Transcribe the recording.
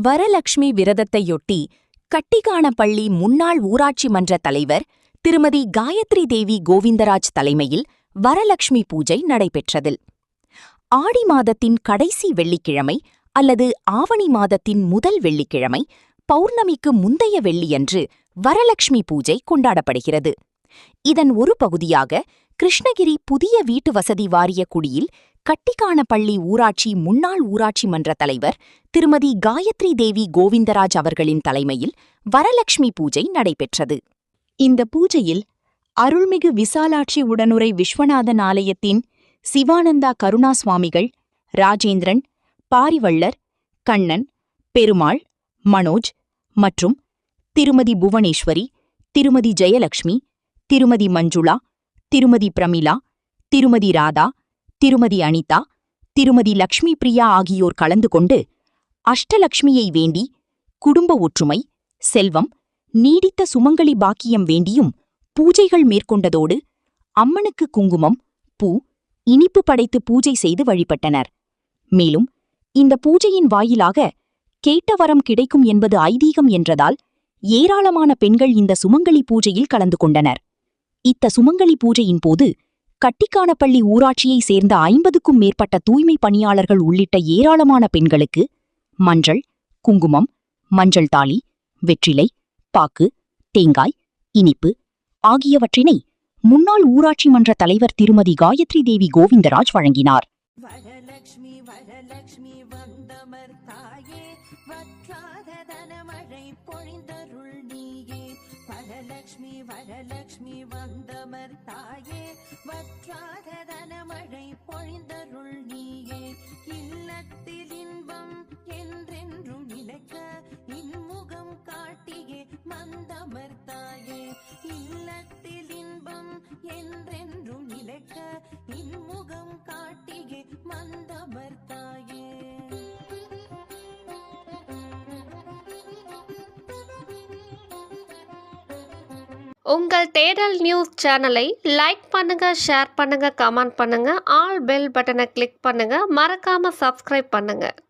வரலட்சுமி விரதத்தையொட்டி கட்டிக்கானப்பள்ளி முன்னாள் ஊராட்சி மன்ற தலைவர் திருமதி காயத்ரி தேவி கோவிந்தராஜ் தலைமையில் வரலட்சுமி பூஜை நடைபெற்றது. ஆடி மாதத்தின் கடைசி வெள்ளிக்கிழமை அல்லது ஆவணி மாதத்தின் முதல் வெள்ளிக்கிழமை பௌர்ணமிக்கு முந்தைய வெள்ளியன்று வரலட்சுமி பூஜை கொண்டாடப்படுகிறது. இதன் ஒரு பகுதியாக கிருஷ்ணகிரி புதிய வீட்டு வசதி வாரிய குடியில் கட்டிக்கானப்பள்ளி ஊராட்சி முன்னாள் ஊராட்சி மன்ற தலைவர் திருமதி காயத்ரி தேவி கோவிந்தராஜ் அவர்களின் தலைமையில் வரலட்சுமி பூஜை நடைபெற்றது. இந்த பூஜையில் அருள்மிகு விசாலாட்சி உடனுரை விஸ்வநாதன் ஆலயத்தின் சிவானந்தா கருணா சுவாமிகள், ராஜேந்திரன், பாரிவள்ளர், கண்ணன், பெருமாள், மனோஜ் மற்றும் திருமதி புவனேஸ்வரி, திருமதி ஜெயலட்சுமி, திருமதி மஞ்சுளா, திருமதி பிரமிளா, திருமதி ராதா, திருமதி அனிதா, திருமதி லக்ஷ்மி பிரியா ஆகியோர் கலந்து கொண்டு அஷ்டலக்ஷ்மியை வேண்டி குடும்ப ஒற்றுமை, செல்வம், நீடித்த சுமங்கலி பாக்கியம் வேண்டியும் பூஜைகள் மேற்கொண்டதோடு அம்மனுக்கு குங்குமம், பூ, இனிப்பு படைத்து பூஜை செய்து வழிபட்டனர். மேலும் இந்த பூஜையின் வாயிலாக கேட்ட வரம் கிடைக்கும் என்பது ஐதீகம் என்றதால் ஏராளமான பெண்கள் இந்த சுமங்கலி பூஜையில் கலந்து கொண்டனர். இத்த சுமங்கலி பூஜையின் போது கட்டிக்கானப்பள்ளி ஊராட்சியை சேர்ந்த 50க்கும் மேற்பட்ட தூய்மை பணியாளர்கள் உள்ளிட்ட ஏராளமான பெண்களுக்கு மஞ்சள், குங்குமம், மஞ்சள் தாலி, வெற்றிலை, பாக்கு, தேங்காய், இனிப்பு ஆகியவற்றினை முன்னாள் ஊராட்சி மன்ற தலைவர் திருமதி காயத்ரி தேவி கோவிந்தராஜ் வழங்கினார். வரலட்சுமி வரலட்சுமி வந்தமர் தாயே, வற்றாத தனமழை பொழிந்தருள் நீயே. வரலட்சுமி வரலட்சுமி வந்தமர் தாயே, வற்றாத தனமழை பொழிந்தருள் நீயே. இல்லத்தில் இன்பம் என்றென்றும் நிலைக்க இன்முகம் காட்டியே மந்தமர் தாயே. இல்லத்தில் இன்பம் என்றென்றும் நிலைக்க இன்முகம் காட்டியே மந்தமர் தாயே. உங்கள் தேடல் நியூஸ் சேனலை லைக் பண்ணுங்க, ஷேர் பண்ணுங்க, கமெண்ட் பண்ணுங்க, ஆல் பெல் பட்டனை கிளிக் பண்ணுங்க, மறக்காம சப்ஸ்கிரைப் பண்ணுங்க.